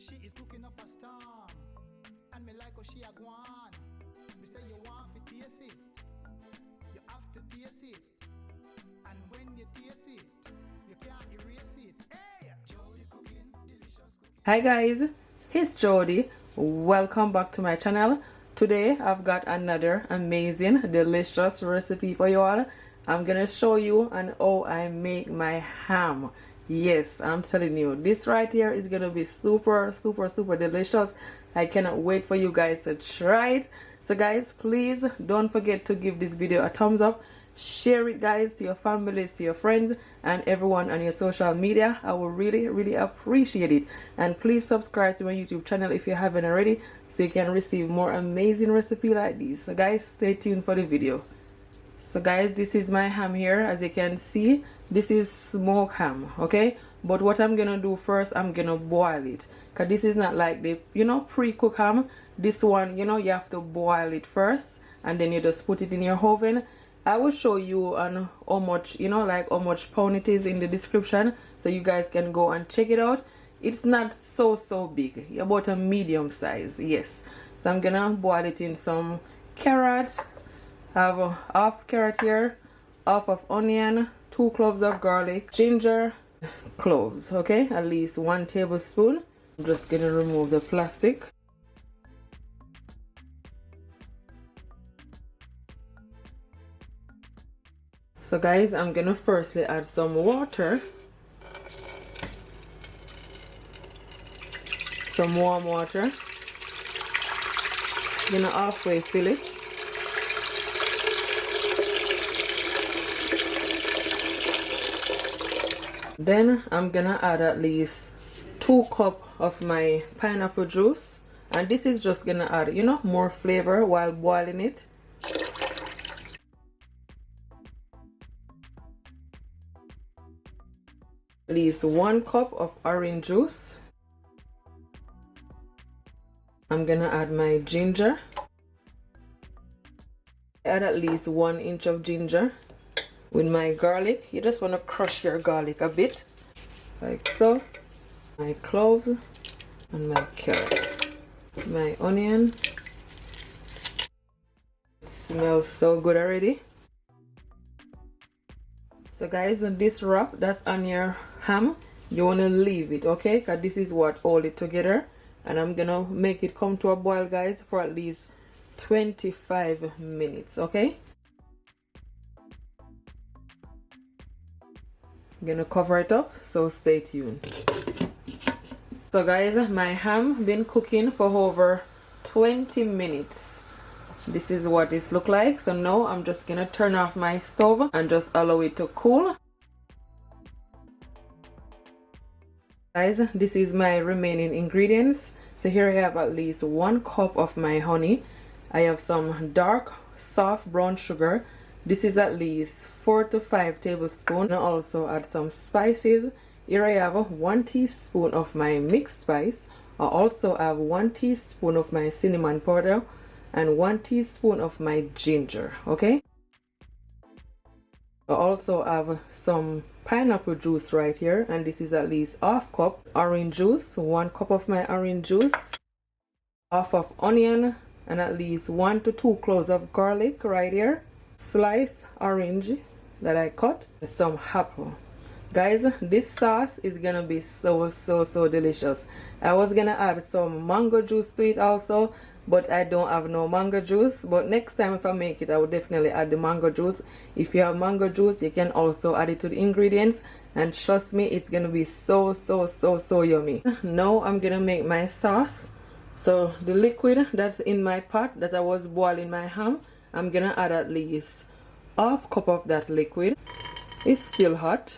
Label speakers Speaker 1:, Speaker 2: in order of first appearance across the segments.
Speaker 1: she is cooking up a storm. And me like how she a gwan. Me say you want to taste it. You have to taste it. And when you taste it, you can't erase it. Hey! Jody cooking, delicious cooking.
Speaker 2: Hi guys, it's Jody. Welcome back to my channel. Today I've got another amazing, delicious recipe for you all. I'm gonna show you on how I make my ham. Yes, I'm telling you, this right here is gonna be super delicious. I cannot wait for you guys to try it. So guys, please don't forget to give this video a thumbs up. Share it guys to your families, to your friends, and everyone on your social media. I will really appreciate it. And please subscribe to my YouTube channel if you haven't already, so you can receive more amazing recipe like this. So guys, stay tuned for the video. So guys, this is my ham here. As you can see, this is smoked ham, okay? But what I'm gonna do first, I'm gonna boil it, because this is not like the pre-cooked ham. This one, you have to boil it first, and then you just put it in your oven. I will show you on how much, like how much pound it is in the description, so you guys can go and check it out. It's not so big, about a medium size. Yes, so I'm gonna boil it in some carrots. I have a half carrot here, half of onion, 2 cloves of garlic, ginger, cloves, okay, at least 1 tablespoon. I'm just gonna remove the plastic. So guys, I'm gonna firstly add some water, some warm water. Gonna halfway fill it. Then I'm gonna add at least 2 cups of my pineapple juice, and this is just gonna add more flavor while boiling it. At least 1 cup of orange juice. I'm gonna add my ginger. Add at least 1 inch of ginger. With my garlic, you just want to crush your garlic a bit, like so. My cloves and my carrot, my onion. It smells so good already. So guys, this wrap that's on your ham, you want to leave it, okay, because this is what hold it together. And I'm gonna make it come to a boil guys for at least 25 minutes, okay. I'm gonna cover it up, so stay tuned. So guys, my ham been cooking for over 20 minutes. This is what this look like. So now I'm just gonna turn off my stove and just allow it to cool. Guys, this is my remaining ingredients. So here I have at least 1 cup of my honey. I have some dark soft brown sugar. This is at least 4 to 5 tablespoons. I also add some spices. Here I have 1 teaspoon of my mixed spice. I also have 1 teaspoon of my cinnamon powder and 1 teaspoon of my ginger, okay. I also have some pineapple juice right here, and this is at least half cup. Orange juice, 1 cup of my orange juice, half of onion, and at least 1 to 2 cloves of garlic right here. Sliced orange that I cut, and some apple. Guys, this sauce is gonna be so delicious. I was gonna add some mango juice to it also, but I don't have no mango juice. But next time if I make it, I will definitely add the mango juice. If you have mango juice, you can also add it to the ingredients, and trust me, it's gonna be so yummy. Now I'm gonna make my sauce. So the liquid that's in my pot that I was boiling my ham, I'm gonna add at least half cup of that liquid. It's still hot.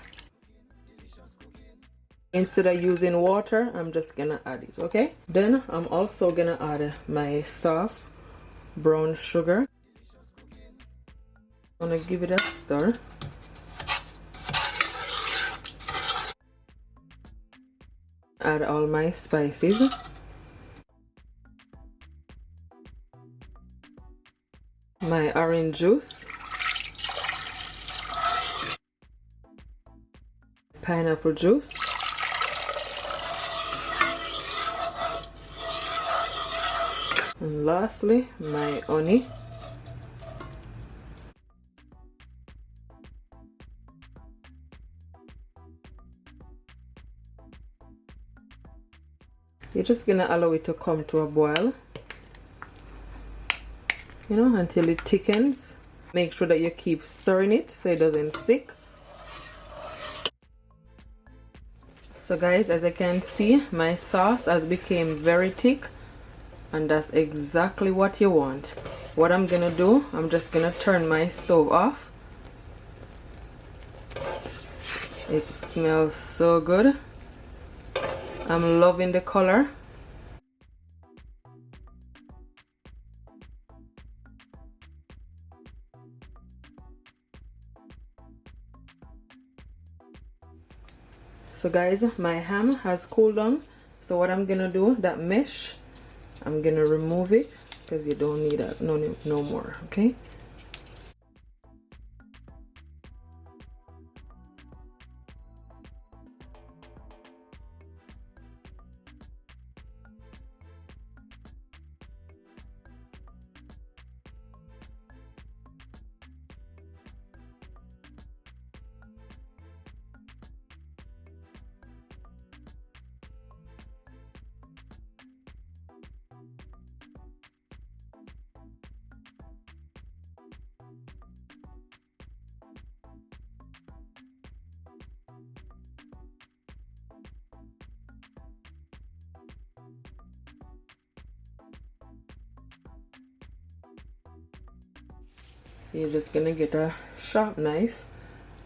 Speaker 2: Instead of using water, I'm just gonna add it, okay. Then I'm also gonna add my soft brown sugar. I'm gonna give it a stir. Add all my spices. My orange juice, pineapple juice, And lastly, my honey. You're just gonna allow it to come to a boil, you know, until it thickens. Make sure that you keep stirring it so it doesn't stick. So guys, as you can see, my sauce has become very thick, and that's exactly what you want. What I'm gonna do, I'm just gonna turn my stove off. It smells so good. I'm loving the color. So guys, my ham has cooled down. So what I'm gonna do, that mesh, I'm gonna remove it because you don't need that no more, okay? So you're just gonna get a sharp knife,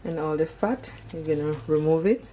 Speaker 2: and all the fat, you're gonna remove it.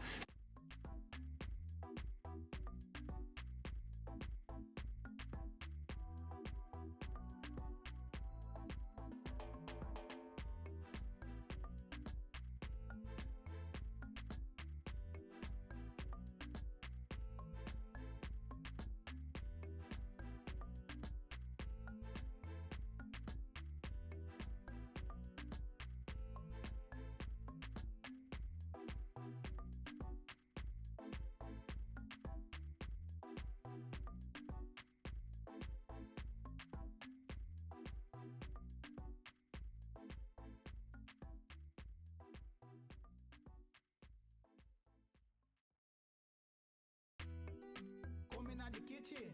Speaker 1: Coming at the kitchen,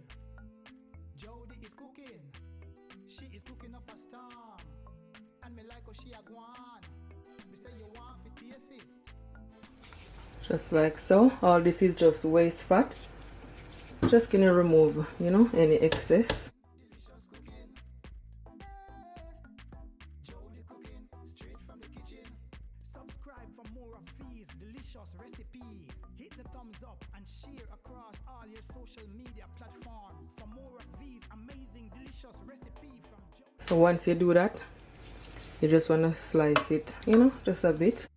Speaker 1: Jody is cooking. She is cooking up a storm, and me like how she a gwan. Me say you want to taste it.
Speaker 2: Just like so. All this is just waste fat. Just gonna remove, you know, any excess.
Speaker 1: Delicious cooking. Jody cooking straight from the kitchen. Subscribe for more of these delicious recipes. Hit the thumbs up and share across all your social media platforms for more of these amazing delicious recipes from Jody.
Speaker 2: So once you do that, you just wanna slice it, you know, just a bit.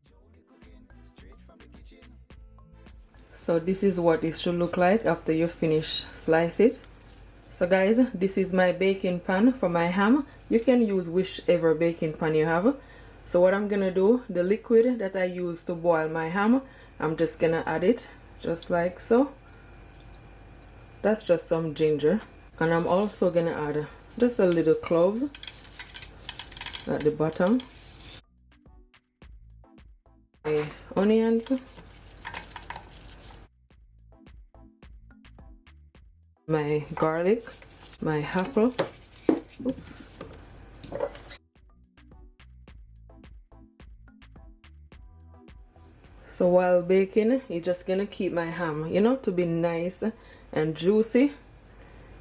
Speaker 2: So this is what it should look like after you finish slice it. So guys, this is my baking pan for my ham. You can use whichever baking pan you have. So what I'm gonna do, the liquid that I use to boil my ham, I'm just gonna add it just like so. That's just some ginger, and I'm also gonna add just a little cloves at the bottom, my onions, my garlic, my apple. Oops. So while baking, you're just gonna keep my ham, you know, to be nice and juicy.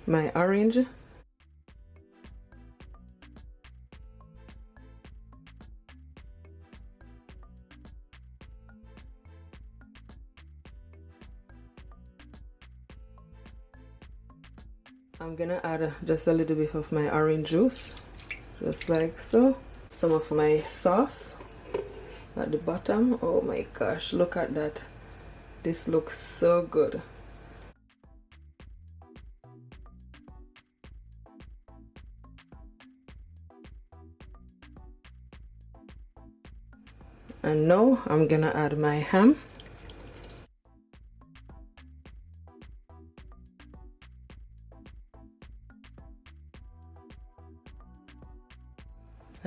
Speaker 2: My orange, I'm gonna add just a little bit of my orange juice, just like so. Some of my sauce at the bottom. Oh my gosh, look at that. This looks so good. And now I'm gonna add my ham.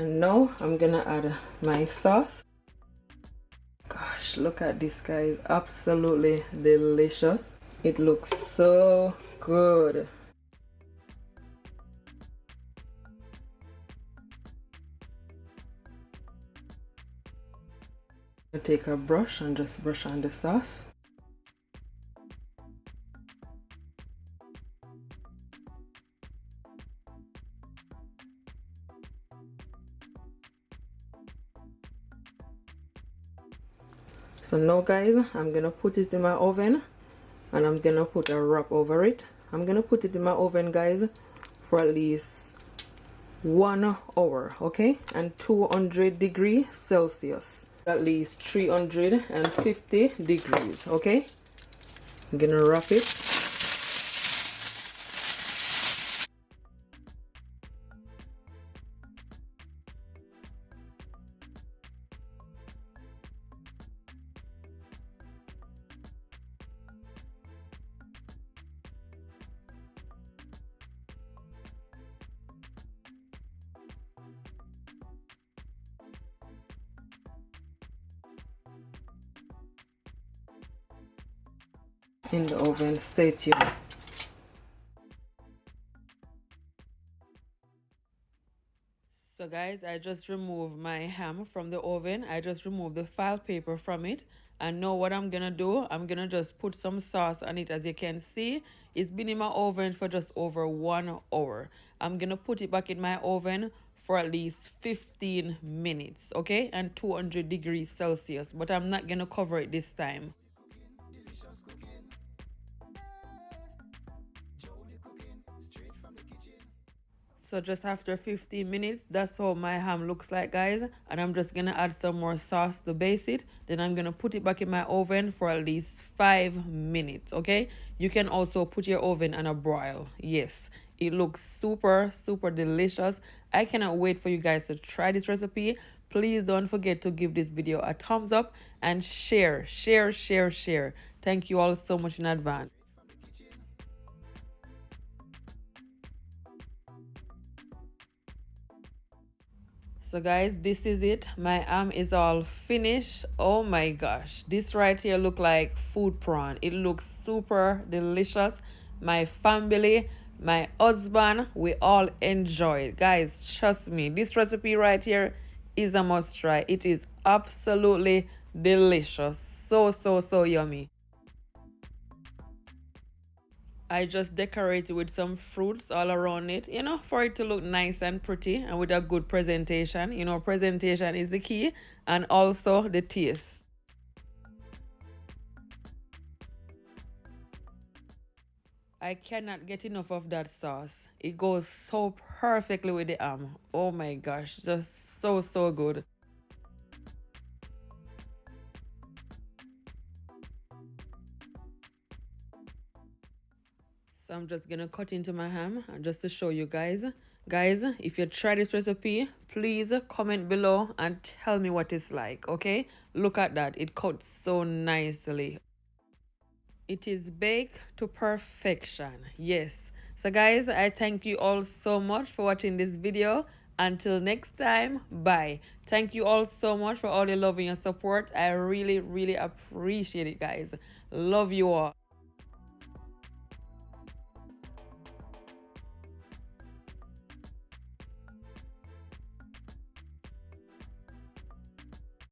Speaker 2: And now I'm gonna add my sauce. Gosh, look at this, guys. Absolutely delicious. It looks so good. I take a brush and just brush on the sauce. So now, guys, I'm gonna put it in my oven and I'm gonna put a wrap over it. I'm gonna put it in my oven, guys, for at least 1 hour, okay? And 200°C, at least 350 degrees, okay? I'm gonna wrap it. In the oven. Stay tuned. So guys, I just removed my ham from the oven. I just removed the file paper from it. And now what I'm gonna do, I'm gonna just put some sauce on it. As you can see, it's been in my oven for just over 1 hour. I'm gonna put it back in my oven for at least 15 minutes, okay? And 200°C, but I'm not gonna cover it this time. So just after 15 minutes, that's how my ham looks like, guys. And I'm just gonna add some more sauce to base it. Then I'm gonna put it back in my oven for at least 5 minutes, okay? You can also put your oven on a broil. Yes, it looks super, super delicious. I cannot wait for you guys to try this recipe. Please don't forget to give this video a thumbs up and share. Thank you all so much in advance. So guys, this is it. My ham is all finished. Oh my gosh, this right here look like food prawn. It looks super delicious. My family, my husband, we all enjoy it. Guys, trust me, this recipe right here is a must try. It is absolutely delicious. So yummy. I just decorated with some fruits all around it, you know, for it to look nice and pretty and with a good presentation. You know, presentation is the key, and also the taste. I cannot get enough of that sauce. It goes so perfectly with the ham. Oh my gosh, just so good. So I'm just gonna cut into my ham just to show you guys. Guys, if you try this recipe, please comment below and tell me what it's like, okay? Look at that, it cuts so nicely. It is baked to perfection. Yes. So guys, I thank you all so much for watching this video. Until next time, bye. Thank you all so much for all your love and your support. I really appreciate it, guys. Love you all.